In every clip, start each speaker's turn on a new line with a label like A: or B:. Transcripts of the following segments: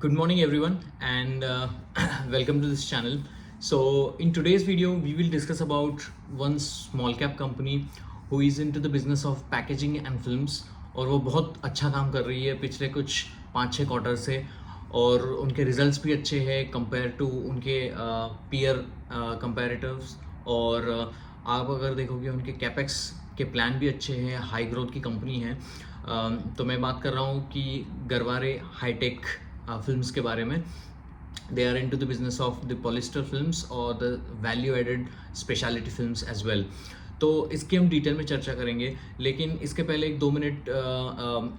A: Good morning, everyone, and welcome to this channel. So, in today's video, we will discuss about one small cap company who is into the business of packaging and films. और वो बहुत अच्छा काम कर रही है पिछले कुछ 5-6 क्वार्टर से, और उनके रिजल्ट्स भी अच्छे हैं कंपेयर टू उनके पीयर कंपेरेटिव्स। और आप अगर देखोगे उनके कैपेक्स के प्लान भी अच्छे हैं, हाई ग्रोथ की कंपनी है। तो मैं बात कर रहा हूँ कि गरवारे हाईटेक फिल्म्स के बारे में। They are into the business of the polyester films और the value added speciality films as well. तो इसकी हम डिटेल में चर्चा करेंगे, लेकिन इसके पहले एक 2 minute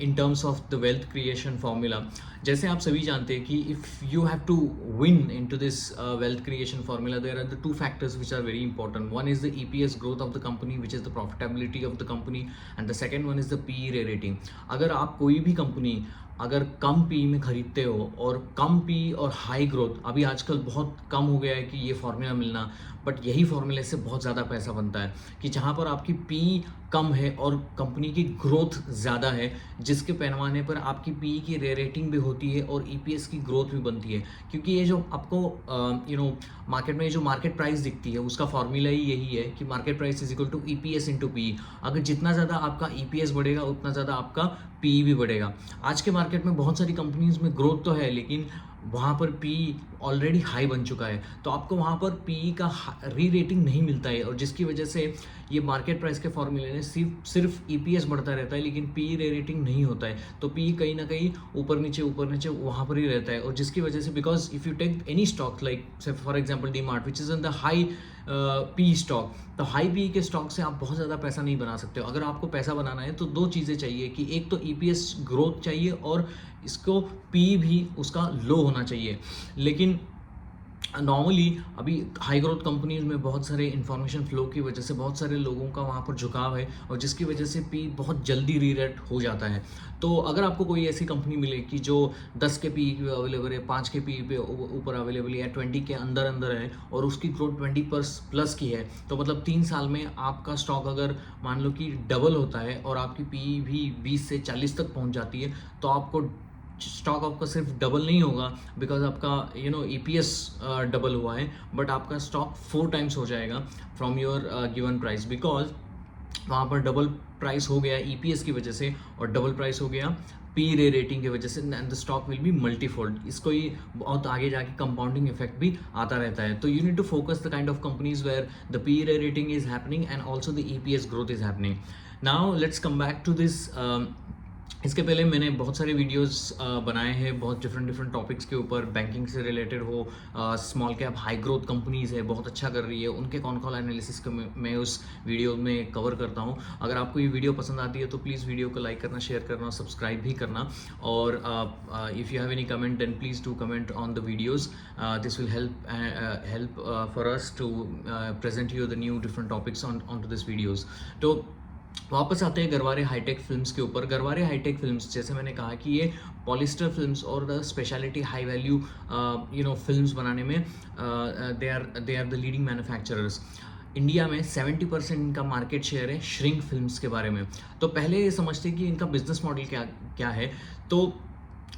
A: in terms of the wealth creation formula. जैसे आप सभी जानते हैं कि if you have to win into this wealth creation formula, there are the two factors which are very important. One is the EPS growth of the company which is the profitability of the company, and the second one is the PE rating. अगर आप कोई भी company अगर कम P में खरीदते हो, और कम P और हाई ग्रोथ, अभी आजकल बहुत कम हो गया है कि ये फार्मूला मिलना, बट यही फार्मूले से बहुत ज़्यादा पैसा बनता है कि जहाँ पर आपकी पी कम है और कंपनी की ग्रोथ ज़्यादा है, जिसके पैमाने पर आपकी पी की रेटिंग भी होती है और EPS की ग्रोथ भी बनती है। क्योंकि ये जो आपको मार्केट में जो मार्केट प्राइस दिखती है, उसका फार्मूला ही यही है कि market price is equal to EPS into PE. अगर जितना ज़्यादा आपका EPS बढ़ेगा, उतना ज़्यादा आपका PE भी बढ़ेगा। आज के मार्केट में बहुत सारी कंपनीज में ग्रोथ तो है, लेकिन वहाँ पर PE ऑलरेडी हाई बन चुका है, तो आपको वहाँ पर PE का री रेटिंग नहीं मिलता है, और जिसकी वजह से ये मार्केट प्राइस के फॉर्मूले में सिर्फ EPS बढ़ता रहता है, लेकिन PE रे रेटिंग नहीं होता है। तो PE कहीं ना कहीं ऊपर नीचे वहाँ पर ही रहता है, और जिसकी वजह से because if you take any stock like say for example DMart which is in the high PE stock, तो हाई PE के स्टॉक से आप बहुत ज़्यादा पैसा नहीं बना सकते हो। अगर आपको पैसा बनाना है तो दो चीज़ें चाहिए, कि एक तो EPS ग्रोथ चाहिए और इसको PE भी उसका लो होना चाहिए। लेकिन नॉर्मली अभी हाई ग्रोथ कंपनीज में बहुत सारे इन्फॉर्मेशन फ्लो की वजह से बहुत सारे लोगों का वहाँ पर झुकाव है, और जिसकी वजह से पी बहुत जल्दी रीरेट हो जाता है। तो अगर आपको कोई ऐसी कंपनी मिले कि जो 10 के पी पे अवेलेबल है, 5 के पी पे ऊपर अवेलेबल है, या 20 के अंदर अंदर है, और उसकी ग्रोथ 20+ की है, तो मतलब 3 साल में आपका स्टॉक अगर मान लो कि डबल होता है और आपकी पी भी 20 से 40 तक पहुँच जाती है, तो आपको स्टॉक आपका सिर्फ डबल नहीं होगा बिकॉज आपका EPS डबल हुआ है, बट आपका स्टॉक 4 टाइम्स हो जाएगा from your given price, because वहाँ पर डबल प्राइस हो गया EPS की वजह से, और डबल प्राइस हो गया पी रे रेटिंग की वजह से, and the stock will be multifold. इसको ही बहुत आगे जाके कंपाउंडिंग इफेक्ट भी आता रहता है. तो you need to focus the kind of companies where the P re rating is happening and also the EPS growth is happening. Now let's come back to this. इसके पहले मैंने बहुत सारे वीडियोस बनाए हैं बहुत डिफरेंट टॉपिक्स के ऊपर, बैंकिंग से रिलेटेड हो, small cap high growth companies है बहुत अच्छा कर रही है, उनके कौन एनालिसिस को मैं उस वीडियो में कवर करता हूँ. अगर आपको ये वीडियो पसंद आती है तो प्लीज़ वीडियो को लाइक करना, शेयर करना, सब्सक्राइब भी करना, और if you have any comment then please do comment on the videos. This will help for us to present you the new different topics on to this videos. तो वापस आते हैं Garware hi tech films के ऊपर. Garware hi tech films, जैसे मैंने कहा कि ये पॉलिस्टर फिल्म्स और the speciality high value films बनाने में they are the leading manufacturers. India में 70% इनका मार्केट शेयर है श्रिंक फिल्म्स के बारे में. तो पहले ये समझते कि इनका बिजनेस मॉडल क्या है. तो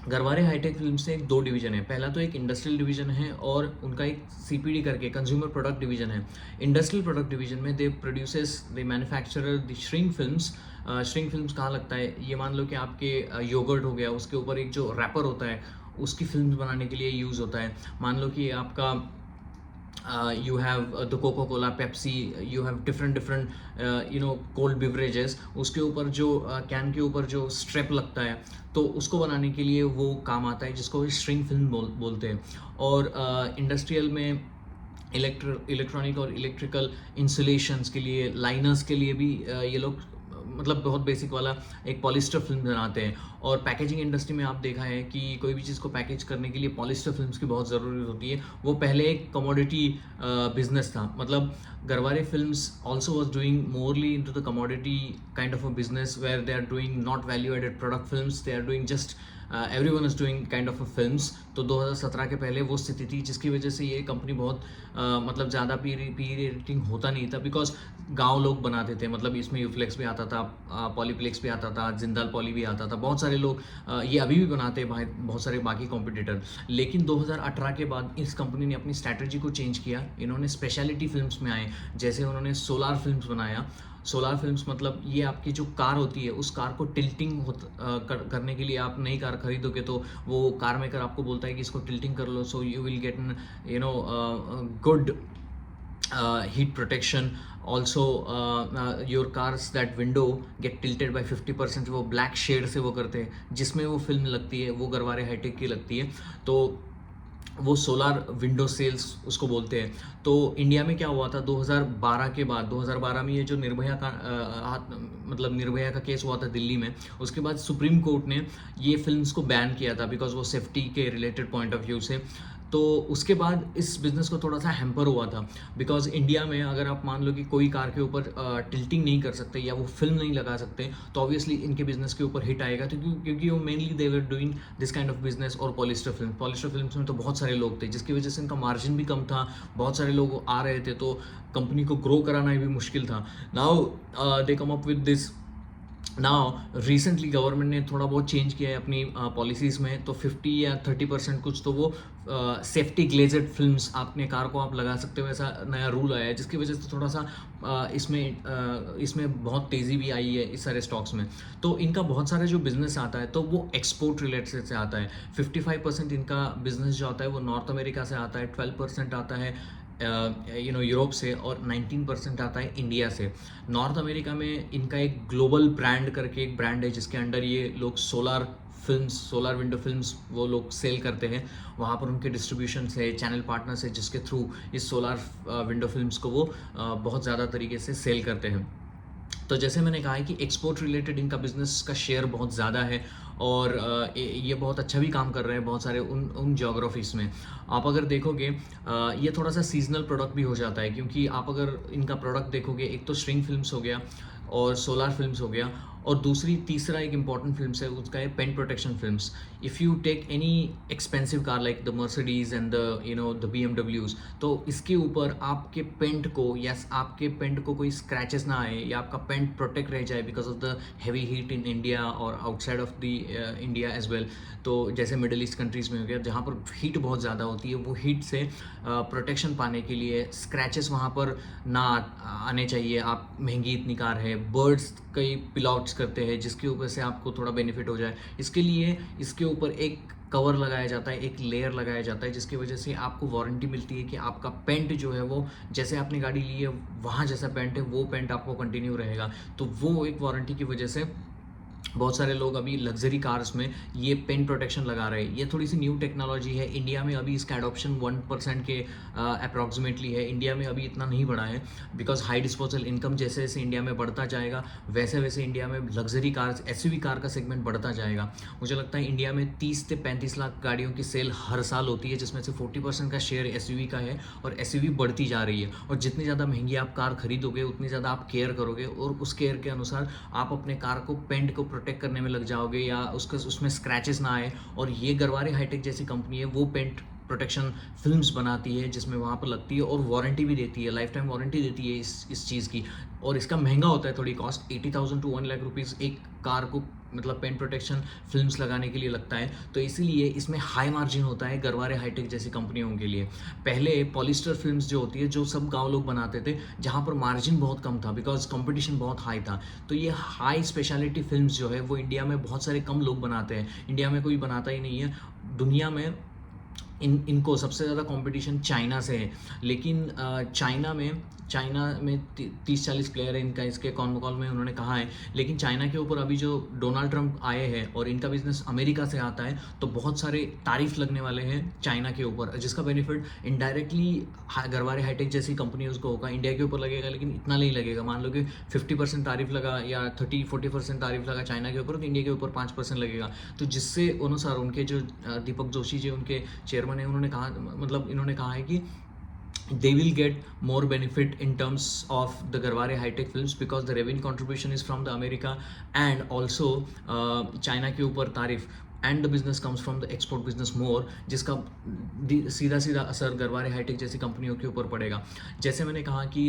A: गरवारे हाईटेक फिल्म से 2 डिवीजन है. पहला तो एक इंडस्ट्रियल डिवीजन है, और उनका एक CPD करके कंज्यूमर प्रोडक्ट डिवीजन है. इंडस्ट्रियल प्रोडक्ट डिवीजन में they manufacturer the shrink films. Shrink films कहाँ लगता है, ये मान लो कि आपके योगर्ट हो गया, उसके ऊपर एक जो रैपर होता है उसकी फिल्म बनाने के लिए यूज़ होता है. मान लो कि आपका you have the Coca-Cola, Pepsi, you have different cold beverages. उसके ऊपर जो कैन के ऊपर जो स्ट्रेप लगता है, तो उसको बनाने के लिए वो काम आता है, जिसको स्ट्रिंग फिल्म बोलते हैं. और इंडस्ट्रियल में इलेक्ट्रॉनिक और इलेक्ट्रिकल इंसुलेशंस के लिए, लाइनर्स के लिए भी ये लोग मतलब बहुत बेसिक वाला एक पॉलिस्टर फिल्म बनाते हैं. और पैकेजिंग इंडस्ट्री में आप देखा है कि कोई भी चीज़ को पैकेज करने के लिए पॉलिस्टर फिल्म्स की बहुत ज़रूरत होती है. वो पहले एक कमोडिटी बिजनेस था. मतलब Garware films also was doing morally into the commodity kind of a business where they are doing not value added product films. They are doing just everyone is doing kind of films. तो 2017 के पहले वो स्थिति थी जिसकी वजह से ये कंपनी बहुत मतलब ज़्यादा पी रेटिंग होता नहीं था, बिकॉज गांव लोग बनाते थे। मतलब इसमें यूफ्लेक्स भी आता था, पॉलीप्लेक्स भी आता था, जिंदाल पॉली भी आता था, बहुत सारे लोग ये अभी भी बनाते हैं भाई, बहुत सारे बाकी कॉम्पिटिटर। लेकिन 2018 के बाद इस कंपनी ने अपनी स्ट्रैटेजी को चेंज किया। इन्होंने स्पेशलिटी फिल्म्स में आए, जैसे उन्होंने सोलार फिल्म्स बनाया। सोलार फिल्म्स मतलब ये आपकी जो कार होती है उस कार को टिल्टिंग करने के लिए, आप नई कार खरीदोगे तो वो कार मेकर आपको बोलता है कि इसको टिल्टिंग कर लो, so you will get good heat protection. Also your cars that window get tilted by 50%, वो ब्लैक शेड से वो करते हैं, जिसमें वो फिल्म लगती है वो गरवारे हाईटेक की लगती है। तो वो सोलार विंडो सेल्स उसको बोलते हैं। तो इंडिया में क्या हुआ था 2012 के बाद, 2012 में ये जो निर्भया का मतलब निर्भया का केस हुआ था दिल्ली में, उसके बाद सुप्रीम कोर्ट ने ये फिल्म्स को बैन किया था बिकॉज वो सेफ्टी के रिलेटेड पॉइंट ऑफ व्यू से। तो उसके बाद इस बिज़नेस को थोड़ा सा हैम्पर हुआ था, बिकॉज इंडिया में अगर आप मान लो कि कोई कार के ऊपर टिल्टिंग नहीं कर सकते या वो फिल्म नहीं लगा सकते, तो ऑब्वियसली इनके बिजनेस के ऊपर हिट आएगा। तो क्योंकि वो mainly they were doing this kind of business. और पॉलिस्टर फिल्म्स में तो बहुत सारे लोग थे, जिसकी वजह से इनका मार्जिन भी कम था, बहुत सारे लोग आ रहे थे, तो कंपनी को ग्रो कराना भी मुश्किल था। Now they come up with this. Now recently government ने थोड़ा बहुत चेंज किया है अपनी पॉलिसीज़ में, तो 50 या 30% कुछ तो वो सेफ्टी ग्लेजेड फिल्म्स अपने कार को आप लगा सकते हो, ऐसा नया रूल आया है, जिसकी वजह से थोड़ा सा इसमें बहुत तेज़ी भी आई है इस सारे स्टॉक्स में। तो इनका बहुत सारा जो बिजनेस आता है तो वो एक्सपोर्ट रिलेटेड से आता है। 55% इनका बिजनेस जो आता है वो नॉर्थ अमेरिका से आता है, 12% आता है यूरोप से, और 19% आता है इंडिया से। नॉर्थ अमेरिका में इनका एक ग्लोबल ब्रांड करके एक ब्रांड है, जिसके अंडर ये लोग सोलार विंडो फिल्म्स वो लोग सेल करते हैं। वहाँ पर उनके डिस्ट्रीब्यूशन है, चैनल पार्टनर्स है, जिसके थ्रू इस सोलार विंडो फिल्म्स को वो बहुत ज़्यादा तरीके से सेल करते हैं। तो जैसे मैंने कहा है कि एक्सपोर्ट रिलेटेड इनका बिजनेस का शेयर बहुत ज़्यादा है, और ये बहुत अच्छा भी काम कर रहे हैं बहुत सारे उन जोग्राफीज़ में। आप अगर देखोगे ये थोड़ा सा सीजनल प्रोडक्ट भी हो जाता है, क्योंकि आप अगर इनका प्रोडक्ट देखोगे, एक तो स्ट्रिंग फिल्म्स हो गया और सोलार फिल्म्स हो गया, और तीसरा एक इंपॉर्टेंट फिल्म्स है उसका है paint protection films. If you take any expensive car like the Mercedes and the BMWs, तो इसके ऊपर आपके पेंट को या आपके पेंट को कोई स्क्रैचेस ना आए, या आपका पेंट प्रोटेक्ट रह जाए because of the heavy heat in India और outside of the India as well. तो जैसे मिडल ईस्ट कंट्रीज़ में हो गया, जहाँ पर हीट बहुत ज़्यादा होती है, वो हीट से प्रोटेक्शन पाने के लिए स्क्रैचेस वहाँ पर ना आने चाहिए। आप महंगी इतनी कार है, बर्ड्स कई पिलआउट्स करते हैं, जिसके ऊपर से आपको थोड़ा बेनिफिट हो जाए, इसके लिए इसके ऊपर एक कवर लगाया जाता है, एक लेयर लगाया जाता है, जिसकी वजह से आपको वारंटी मिलती है कि आपका पेंट जो है वो जैसे आपने गाड़ी ली है वहाँ जैसा पेंट है वो पेंट आपको कंटिन्यू रहेगा। तो वो एक वारंटी की वजह से बहुत सारे लोग अभी लग्जरी कार्स में ये पेन प्रोटेक्शन लगा रहे हैं। ये थोड़ी सी न्यू टेक्नोलॉजी है, इंडिया में अभी इसका एडॉप्शन 1% के अप्रॉक्सीमेटली है। इंडिया में अभी इतना नहीं बढ़ा है, बिकॉज हाई डिस्पोजल इनकम जैसे जैसे इंडिया में बढ़ता जाएगा, वैसे वैसे इंडिया में लग्जरी कार्स SUV कार का सेगमेंट बढ़ता जाएगा। मुझे लगता है इंडिया में 30 से 35 लाख गाड़ियों की सेल हर साल होती है, जिसमें से 40% का शेयर SUV का है, और SUV बढ़ती जा रही है। और जितनी ज़्यादा महंगी आप कार खरीदोगे, उतनी ज़्यादा आप केयर करोगे, और उस केयर के अनुसार आप अपने कार को पेंट को प्रोटेक्ट करने में लग जाओगे, या उसमें स्क्रैचेस ना आए। और ये गरवारे हाईटेक जैसी कंपनी है, वो पेंट प्रोटेक्शन फिल्म्स बनाती है, जिसमें वहाँ पर लगती है, और वारंटी भी देती है, लाइफ टाइम वारंटी देती है इस चीज़ की। और इसका महंगा होता है थोड़ी कॉस्ट, 80,000 to 1 लाख रुपीज़ एक कार को मतलब पेन प्रोटेक्शन फिल्म्स लगाने के लिए लगता है। तो इसीलिए इसमें हाई मार्जिन होता है गरवारे हाईटेक जैसी कंपनियों के लिए। पहले पॉलिस्टर फिल्म्स जो होती है, जो सब गाँव लोग बनाते थे, जहाँ पर मार्जिन बहुत कम था बिकॉज कंपटीशन बहुत हाई था। तो ये हाई स्पेशलिटी फिल्म्स जो है वो इंडिया में बहुत सारे कम लोग बनाते हैं, इंडिया में कोई बनाता ही नहीं है। दुनिया में इनको सबसे ज़्यादा कंपटीशन चाइना से है, लेकिन चाइना में 30-40 प्लेयर है इनका, इसके कॉल में उन्होंने कहा है। लेकिन चाइना के ऊपर अभी जो डोनाल्ड ट्रंप आए हैं और इनका बिजनेस अमेरिका से आता है, तो बहुत सारे तारीफ लगने वाले हैं चाइना के ऊपर, जिसका बेनिफिट इनडायरेक्टली गरवारे हाईटेक जैसी कंपनीज को होगा। इंडिया के ऊपर लगेगा लेकिन इतना नहीं लगेगा। मान लो कि 50% तारीफ लगा या 30-40% तारीफ लगा चाइना के ऊपर, तो इंडिया के ऊपर 5% लगेगा। तो जिससे अनुसार उनके जो दीपक जोशी जी उनके चेयरमैन है, उन्होंने कहा, मतलब इन्होंने कहा है कि they will get more benefit in terms of the Garware high-tech films because the revenue contribution is from the America, and also China के ऊपर तारीफ and the business comes from the export business मोर, जिसका सीधा सीधा असर Garware hi tech जैसी कंपनियों के ऊपर पड़ेगा। जैसे मैंने कहा कि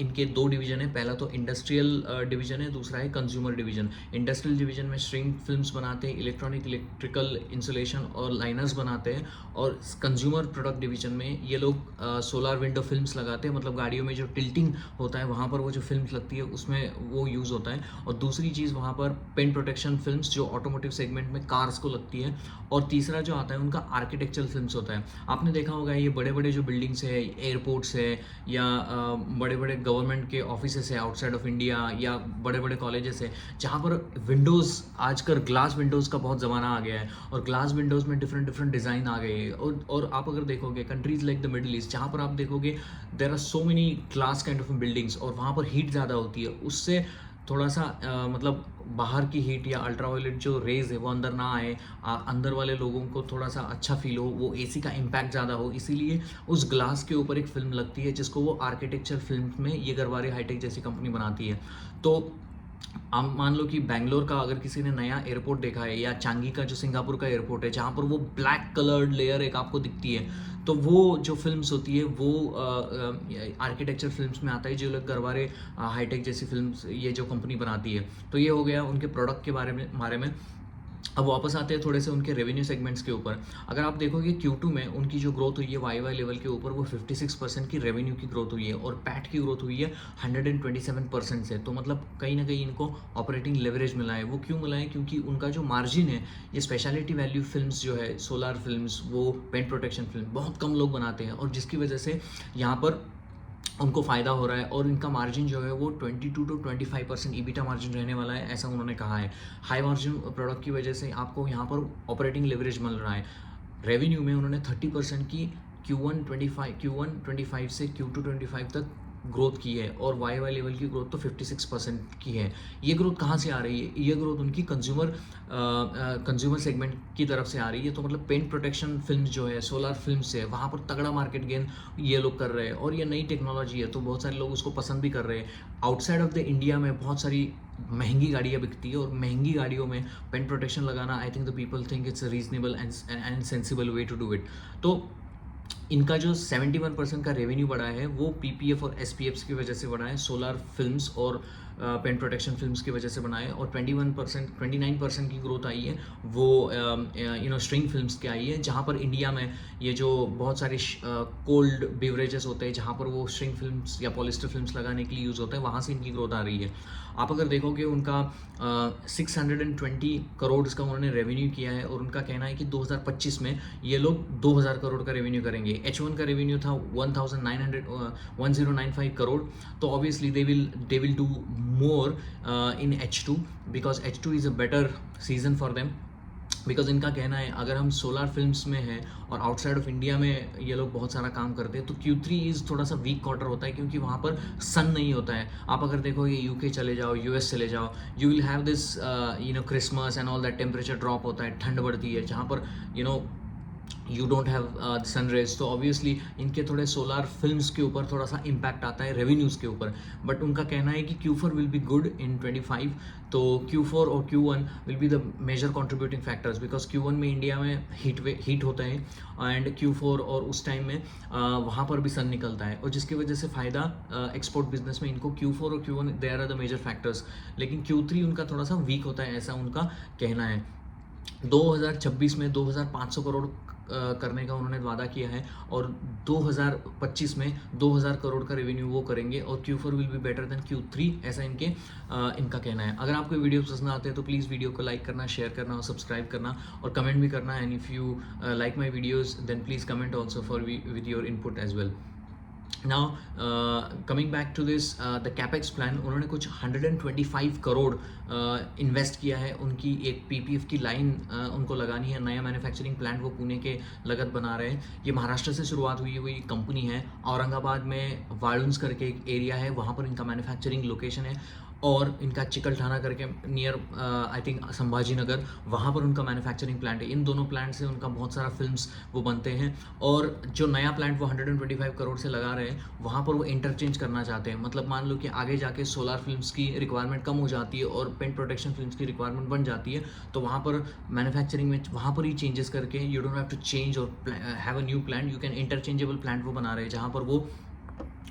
A: इनके दो डिवीजन है, पहला तो इंडस्ट्रियल डिवीजन है, दूसरा है कंज्यूमर डिवीजन। इंडस्ट्रियल डिवीजन में स्ट्रिंग फिल्म्स बनाते हैं, इलेक्ट्रिकल इंसुलेशन और लाइनर्स बनाते हैं, और कंज्यूमर प्रोडक्ट डिवीजन में ये लोग सोलर विंडो फिल्म्स लगाते हैं, मतलब गाड़ियों में जो टिल्टिंग होता है वहाँ पर वो जो फिल्म्स लगती है उसमें वो यूज़ होता है। और दूसरी चीज़ वहाँ पर पेन प्रोटेक्शन फिल्म्स जो ऑटोमोटिव सेगमेंट में कार्स को लगती है। और तीसरा जो आता है उनका आर्किटेक्चरल फिल्म्स होता है। आपने देखा होगा ये बड़े बड़े जो बिल्डिंग्स है, एयरपोर्ट्स है, या बड़े बड़े गवर्नमेंट के ऑफिसेस है आउटसाइड ऑफ इंडिया, या बड़े बड़े कॉलेजेस है, जहाँ पर विंडोज़, आजकल ग्लास विंडोज़ का बहुत ज़माना आ गया है, और ग्लास विंडोज़ में डिफरेंट डिफरेंट डिज़ाइन आ गए हैं। और आप अगर देखोगे countries like the Middle East, जहाँ पर आप देखोगे there are so many glass kind of buildings, और वहाँ पर हीट ज़्यादा होती है, उससे थोड़ा सा मतलब बाहर की हीट या अल्ट्रावायलेट जो रेज है वो अंदर ना आए, अंदर वाले लोगों को थोड़ा सा अच्छा फील हो, वो एसी का इम्पैक्ट ज़्यादा हो, इसीलिए उस ग्लास के ऊपर एक फिल्म लगती है जिसको वो आर्किटेक्चर फिल्म में ये गरवारे हाईटेक जैसी कंपनी बनाती है। तो आप मान लो कि बैंगलोर का अगर किसी ने नया एयरपोर्ट देखा है, या चांगी का जो सिंगापुर का एयरपोर्ट है जहाँ पर वो ब्लैक कलर्ड लेयर एक आपको दिखती है, तो वो जो फिल्म्स होती है वो आर्किटेक्चर फिल्म्स में आता है, जो लोग गरवारे हाईटेक जैसी फिल्म्स ये जो कंपनी बनाती है। तो ये हो गया उनके प्रोडक्ट के बारे में। अब वापस आते हैं थोड़े से उनके रेवेन्यू सेगमेंट्स के ऊपर। अगर आप देखोगे Q2 में उनकी जो ग्रोथ हुई है वाई लेवल के ऊपर, वो 56% की रेवेन्यू की ग्रोथ हुई है, और पैट की ग्रोथ हुई है 127% से। तो मतलब कहीं ना कहीं इनको ऑपरेटिंग लेवरेज मिला है। वो क्यों मिला है? क्योंकि उनका जो मार्जिन है, ये स्पेशलिटी वैल्यू फिल्म्स जो है, सोलर फिल्म्स, वो पेन प्रोटेक्शन फिल्म बहुत कम लोग बनाते हैं, और जिसकी वजह से यहाँ पर उनको फ़ायदा हो रहा है, और इनका मार्जिन जो है वो 22 to 25% ईबिटा मार्जिन रहने वाला है, ऐसा उन्होंने कहा है। हाई मार्जिन प्रोडक्ट की वजह से आपको यहाँ पर ऑपरेटिंग लेवरेज मिल रहा है। रेवेन्यू में उन्होंने 30% की Q1 25 से Q2 25 तक ग्रोथ की है, और वाई लेवल की ग्रोथ तो 56% की है। ये ग्रोथ कहाँ से आ रही है? ये ग्रोथ उनकी कंज्यूमर सेगमेंट की तरफ से आ रही है। तो मतलब पेन प्रोटेक्शन फिल्म जो है, सोलर फिल्म से वहाँ पर तगड़ा मार्केट गेन ये लोग कर रहे हैं, और ये नई टेक्नोलॉजी है तो बहुत सारे लोग उसको पसंद भी कर रहे हैं। आउटसाइड ऑफ द इंडिया में बहुत सारी महंगी गाड़ियाँ बिकती है, और महंगी गाड़ियों में पेन प्रोटेक्शन लगाना, I think the people think it's a reasonable and sensible way to do it. तो इनका जो 71% का रेवेन्यू बढ़ा है वो पीपीएफ और एसपीएफ की वजह से बढ़ा है, सोलर फिल्म्स और पेन प्रोटेक्शन फिल्म्स की वजह से बना है। और 29% की ग्रोथ आई है वो स्ट्रिंग फिल्म्स की आई है, जहाँ पर इंडिया में ये जो बहुत सारे कोल्ड बेवरेजेस होते हैं जहाँ पर वो स्ट्रिंग फिल्म्स या पॉलिस्टर फिल्म्स लगाने के लिए यूज़ होता है, वहाँ से इनकी ग्रोथ आ रही है। आप अगर देखोगे उनका 620 करोड़ का उन्होंने रेवेन्यू किया है, और उनका कहना है कि 2025 में ये लोग 2000 करोड़ का रेवेन्यू करेंगे। H1 का रेवेन्यू था 1095 करोड़। तो obviously they will do more in H2, because H2 is a better season for them. Because इनका कहना है अगर हम सोलर फिल्म्स में हैं और आउटसाइड ऑफ इंडिया में ये लोग बहुत सारा काम करते हैं, तो Q3 इज़ थोड़ा सा वीक क्वार्टर होता है, क्योंकि वहाँ पर सन नहीं होता है। आप अगर देखोगे यूके चले जाओ, यूएस चले जाओ, you will have this Christmas and all that, temperature drop होता है, ठंड बढ़ती है, जहाँ पर you don't have sun rays. तो ऑब्वियसली इनके थोड़े सोलर फिल्म्स के ऊपर थोड़ा सा इम्पैक्ट आता है रेवेन्यूज़ के ऊपर। बट उनका कहना है कि Q4 will be good in 25। तो Q4 और Q1 will be the major contributing factors, because Q1 में इंडिया में हीट होता है, एंड Q4 और उस टाइम में वहाँ पर भी सन निकलता है, और जिसकी वजह से फ़ायदा एक्सपोर्ट बिजनेस में इनको Q4 और Q1 they are the major factors. लेकिन Q3 उनका थोड़ा सा वीक होता है, ऐसा उनका कहना है। 2026 में 2500 करोड़ करने का उन्होंने वादा किया है, और 2025 में 2000 करोड़ का रेवेन्यू वो करेंगे, और Q4 will be better than Q3, ऐसा इनका कहना है। अगर आपको वीडियो पसंद आते हैं तो प्लीज़ वीडियो को लाइक करना, शेयर करना और सब्सक्राइब करना, और कमेंट भी करना। And if you like my videos then please comment also for with your input as well. Now coming back to this the capex plan, उन्होंने कुछ 125 करोड़ इन्वेस्ट किया है। उनकी एक पीपीएफ की लाइन उनको लगानी है, नया मैन्युफैक्चरिंग प्लांट वो पुणे के लगत बना रहे हैं। ये महाराष्ट्र से शुरुआत हुई हुई कंपनी है। औरंगाबाद में वालुंस करके एक एरिया है, वहाँ पर इनका मैन्युफैक्चरिंग लोकेशन है। और इनका चिकलठाना करके near I think Sambhaji Nagar, वहाँ पर उनका मैन्युफैक्चरिंग प्लांट है। इन दोनों प्लांट से उनका बहुत सारा फिल्म्स वो बनते हैं। और जो नया प्लांट वो 125 करोड़ से लगा रहे हैं, वहाँ पर वो इंटरचेंज करना चाहते हैं। मतलब मान लो कि आगे जाके सोलार फिल्म्स की रिक्वायरमेंट कम हो जाती है और पेंट प्रोटेक्शन फिल्म्स की रिक्वायरमेंट बन जाती है, तो वहाँ पर मैन्युफैक्चरिंग में वहाँ पर ही चेंजेस करके, you don't have to change और have a new plant, you can interchangeable plant वो बना रहे हैं, जहाँ पर वो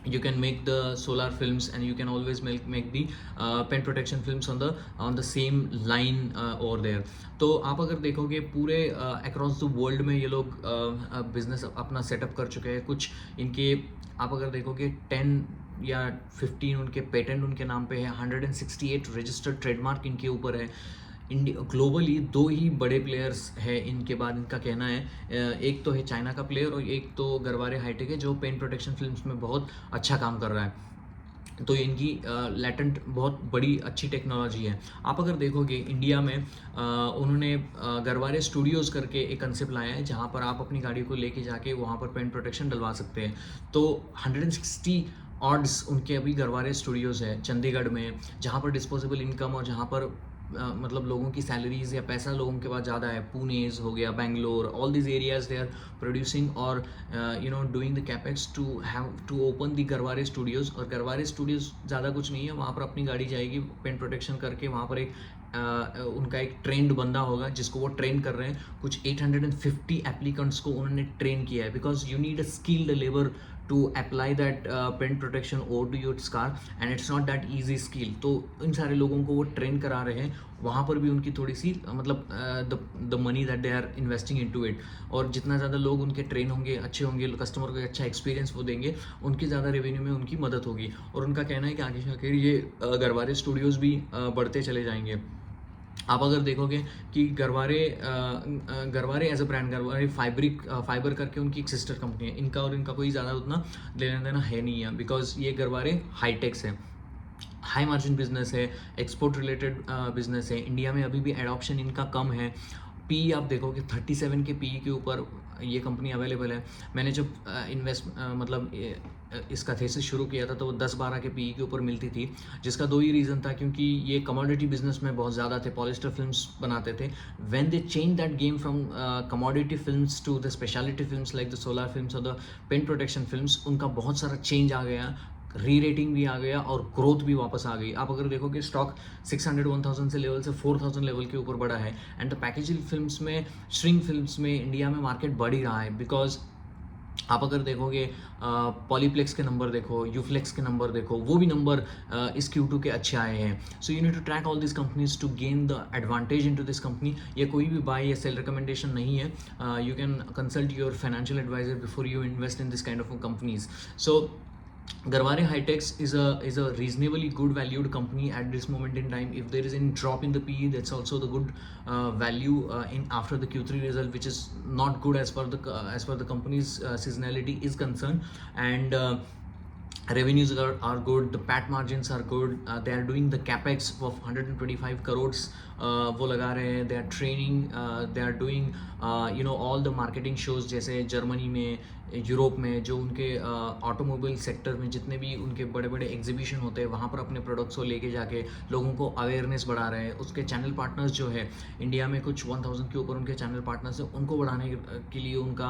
A: you can make the solar films and you can always make the pen protection films on the same line over there. तो आप अगर देखोगे पूरे across the world में ये लोग बिजनेस अपना सेटअप कर चुके हैं। कुछ इनके आप अगर देखोगे 10 या 15 उनके पेटेंट उनके नाम पे है, 168 रजिस्टर्ड ट्रेडमार्क इनके ऊपर है। इंडिया ग्लोबली 2 ही बड़े प्लेयर्स हैं इनके बाद, इनका कहना है। एक तो है चाइना का प्लेयर और एक तो गरवारे हाईटेक है, जो पेन प्रोटेक्शन फिल्म्स में बहुत अच्छा काम कर रहा है। तो इनकी लेटेंट बहुत बड़ी अच्छी टेक्नोलॉजी है। आप अगर देखोगे इंडिया में उन्होंने गरवारे स्टूडियोज़ करके एक कंसेप्ट लाया है, जहाँ पर आप अपनी गाड़ी को लेके जाके वहाँ पर पेन प्रोटेक्शन डलवा सकते हैं। तो 160 ऑड्स उनके अभी गरवारे स्टूडियोज़ है चंडीगढ़ में, जहाँ पर डिस्पोजेबल इनकम और जहाँ पर मतलब लोगों की सैलरीज या पैसा लोगों के पास ज़्यादा है। पुणेज हो गया, Bangalore, all these areas they are producing और you know doing the capex to have to open the Garware studios. और गरवारे स्टूडियोज़ ज़्यादा कुछ नहीं है, वहाँ पर अपनी गाड़ी जाएगी पेन प्रोटेक्शन करके, वहाँ पर एक उनका एक ट्रेंड बंदा होगा जिसको वो ट्रेन कर रहे हैं। कुछ 850 एप्लीकेंट्स को उन्होंने ट्रेन किया है, because you need a skilled labour to apply that pen protection over to your car and it's not that easy skill। तो इन सारे लोगों को वो ट्रेन करा रहे हैं, वहाँ पर भी उनकी थोड़ी सी मतलब the money that they are investing into it. और जितना ज़्यादा लोग उनके ट्रेन होंगे, अच्छे होंगे, कस्टमर को अच्छा एक्सपीरियंस वो देंगे, उनकी ज़्यादा रेवेन्यू में उनकी मदद होगी। और उनका कहना है कि आगे जाकर ये गरवारे स्टूडियोज़ भी बढ़ते चले जाएंगे। आप अगर देखोगे कि Garware as a brand, Garware fiber करके उनकी एक सिस्टर कंपनी है। इनका और इनका कोई ज़्यादा उतना लेना देना है नहीं है, बिकॉज ये गरवारे हाईटेक्स है, हाई मार्जिन बिजनेस है, एक्सपोर्ट रिलेटेड बिजनेस है। इंडिया में अभी भी एडॉप्शन इनका कम है। पी आप देखोगे 37 के पी के ऊपर ये कंपनी अवेलेबल है। मैंने जब मतलब इसका थेसिस शुरू किया था तो वो 10-12 के पी के ऊपर मिलती थी, जिसका 2 ही रीज़न था, क्योंकि ये कमोडिटी बिजनेस में बहुत ज़्यादा थे, पॉलिस्टर फिल्म्स बनाते थे। When they change that game from commodity films to the speciality films like the solar films और द पेन प्रोटेक्शन फिल्म्स, उनका बहुत सारा चेंज आ गया, री रेटिंग भी आ गया और ग्रोथ भी वापस आ गई। आप अगर देखोगे स्टॉक 600-1000 से लेवल से 4000 लेवल के ऊपर बढ़ा है। एंड द पैकेजिंग फिल्म्स में, स्ट्रिंग फिल्म्स में इंडिया में मार्केट बढ़ ही रहा है, बिकॉज आप अगर देखोगे पॉलीप्लेक्स के नंबर देखो, यूफ्लेक्स के नंबर देखो, वो भी नंबर इस Q2 के अच्छे आए हैं। So you need to track all this companies to gain the advantage into this company. ये कोई भी बाय या सेल रिकमेंडेशन नहीं है। You can consult your financial advisor before you invest in this kind of companies. So Garware High-Techs is a reasonably good valued company at this moment in time. If there is any drop in the PE, that's also the good value in after the Q3 result, which is not good as per the company's seasonality is concerned. And revenues are good, the PAT margins are good, they are doing the capex of 125 crores वो लगा रहे हैं, they are training, they are doing you know all the marketing shows, जैसे Germany में, Europe में, जो उनके automobile sector में जितने भी उनके बड़े बड़े एग्जीबिशन होते हैं, वहाँ पर अपने प्रोडक्ट्स को लेके जाके लोगों को अवेयरनेस बढ़ा रहे हैं। उसके चैनल पार्टनर्स जो है इंडिया में कुछ 1000 के ऊपर उनके चैनल पार्टनर्स हैं, उनको बढ़ाने के लिए उनका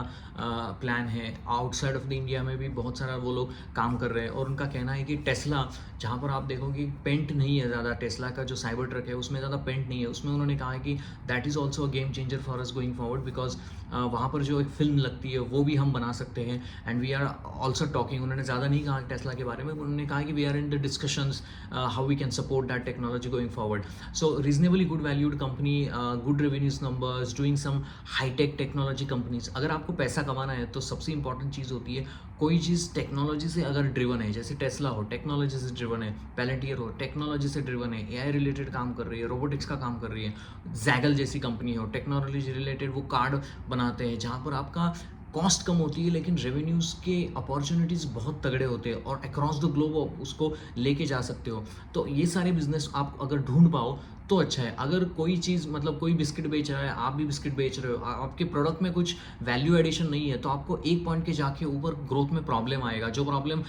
A: प्लान है। आउटसाइड ऑफ द इंडिया में भी बहुत सारा वो लोग काम कर रहे हैं। और उनका कहना है कि टेस्ला, जहाँ पर आप देखोगे पेंट नहीं है ज़्यादा, टेस्ला का जो साइबर ट्रक है उसमें ज़्यादा पेंट नहीं है, उसमें उन्होंने कहा है कि that is also a game changer for us going forward, because वहाँ पर जो एक फिल्म लगती है वो भी हम बना सकते हैं। And we are also talking, उन्होंने ज़्यादा नहीं कहा टेस्ला के बारे में, उन्होंने कहा कि we are in the discussions how we can support that technology going forward. So reasonably good valued company, good revenues numbers, doing some high tech technology companies. अगर आपको पैसा कमाना है तो सबसे इंपॉर्टेंट चीज़ होती है, कोई चीज़ टेक्नोलॉजी से अगर ड्रिवन है, जैसे टेस्ला हो टेक्नोलॉजी से ड्रिवन है, पैलेंटियर हो टेक्नोलॉजी से ड्रिवन है, एआई रिलेटेड काम कर रही है, रोबोटिक्स का काम कर रही है, जैगल जैसी कंपनी हो टेक्नोलॉजी रिलेटेड वो कार्ड बनाते हैं जहाँ पर आपका कॉस्ट कम होती है लेकिन रेवेन्यूज़ के अपॉर्चुनिटीज़ बहुत तगड़े होते हैं और अक्रॉस द ग्लोब आप उसको लेके जा सकते हो। तो ये सारे बिजनेस आप अगर ढूंढ पाओ तो अच्छा है। अगर कोई चीज़ मतलब कोई बिस्किट बेच रहा है, आप भी बिस्किट बेच रहे हो, आपके प्रोडक्ट में कुछ वैल्यू एडिशन नहीं है, तो आपको एक पॉइंट के जाके ऊपर ग्रोथ में प्रॉब्लम आएगा। जो प्रॉब्लम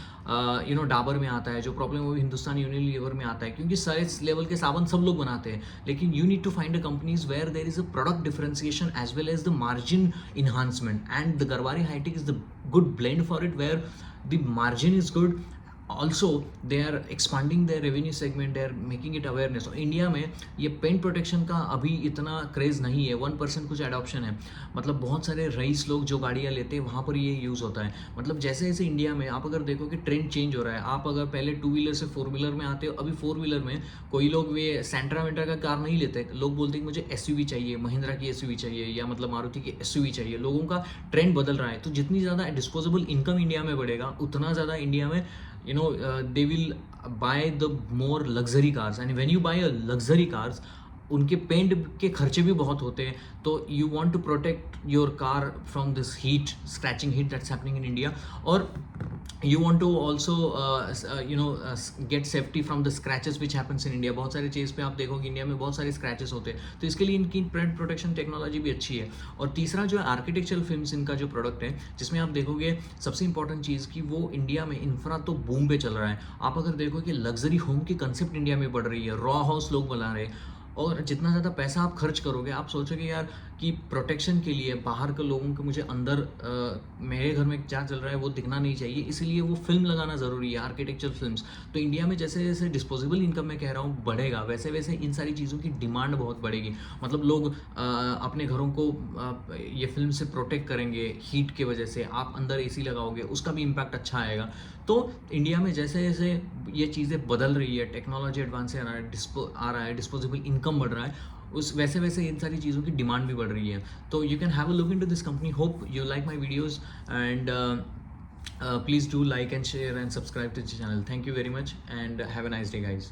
A: डाबर में आता है, जो प्रॉब्लम वो हिंदुस्तान यूनिलीवर में आता है, क्योंकि सारे लेवल के साबुन सब लोग बनाते हैं, लेकिन you need to find a companies where there is a product differentiation as well as the margin enhancement, and the Garbari High Tech is the good blend for it, where the margin is good, also they are expanding their revenue segment, they are making it awareness। और India में ये paint protection का अभी इतना craze नहीं है, 1% कुछ adoption है। मतलब बहुत सारे रईस लोग जो गाड़ियाँ लेते हैं वहाँ पर ये यूज़ होता है। मतलब जैसे जैसे इंडिया में आप अगर देखो कि ट्रेंड चेंज हो रहा है, आप अगर पहले 2 व्हीलर से 4 व्हीलर में आते हो, अभी 4 व्हीलर में कोई लोग ये सेंट्रा वेंट्रा का कार नहीं लेते, लोग बोलते हैं कि मुझे एसयूवी चाहिए, महिंद्रा की एसयूवी चाहिए, या मतलब मारुति की एसयूवी चाहिए। लोगों का ट्रेंड बदल रहा है, तो जितनी ज़्यादा डिस्पोजेबल इनकम इंडिया में बढ़ेगा, उतना ज़्यादा इंडिया में they will buy the more luxury cars, and when you buy a luxury cars, उनके पेंट के खर्चे भी बहुत होते हैं। तो you want to protect your car from this heat, scratching heat that's happening in India, और you want to also get safety from the scratches which happens in India। बहुत सारे चीज़ पे आप देखोगे इंडिया में बहुत सारे स्क्रैचेस होते हैं, तो इसके लिए इनकी पेंट प्रोटेक्शन टेक्नोलॉजी भी अच्छी है। और तीसरा जो है आर्किटेक्चरल फिल्म्स, इनका जो प्रोडक्ट है, जिसमें आप देखोगे सबसे इंपॉर्टेंट चीज़ कि वो इंडिया में इंफ्रा तो बूम पे चल रहा है। आप अगर देखो कि लग्जरी होम की कंसेप्ट इंडिया में बढ़ रही है, रॉ हाउस लोग बना रहे हैं, और जितना ज़्यादा पैसा आप खर्च करोगे, आप सोचोगे यार कि प्रोटेक्शन के लिए बाहर के लोगों को, मुझे अंदर मेरे घर में क्या चल रहा है वो दिखना नहीं चाहिए, इसीलिए वो फिल्म लगाना ज़रूरी है, आर्किटेक्चर फिल्म्स। तो इंडिया में जैसे जैसे डिस्पोजेबल इनकम मैं कह रहा हूँ बढ़ेगा, वैसे वैसे इन सारी चीज़ों की डिमांड बहुत बढ़ेगी। मतलब लोग अपने घरों को ये फिल्म से प्रोटेक्ट करेंगे हीट की वजह से, आप अंदर एसी लगाओगे, उसका भी इम्पैक्ट अच्छा आएगा। तो इंडिया में जैसे जैसे ये चीज़ें बदल रही है, टेक्नोलॉजी एडवांस आ रहा है, डिस्पोजेबल इनकम बढ़ रहा है, उस वैसे वैसे इन सारी चीज़ों की डिमांड भी बढ़ रही है। तो you can have a look into this company. Hope you like my videos, and please do like and share and subscribe to the channel. Thank you very much, and have a nice day guys.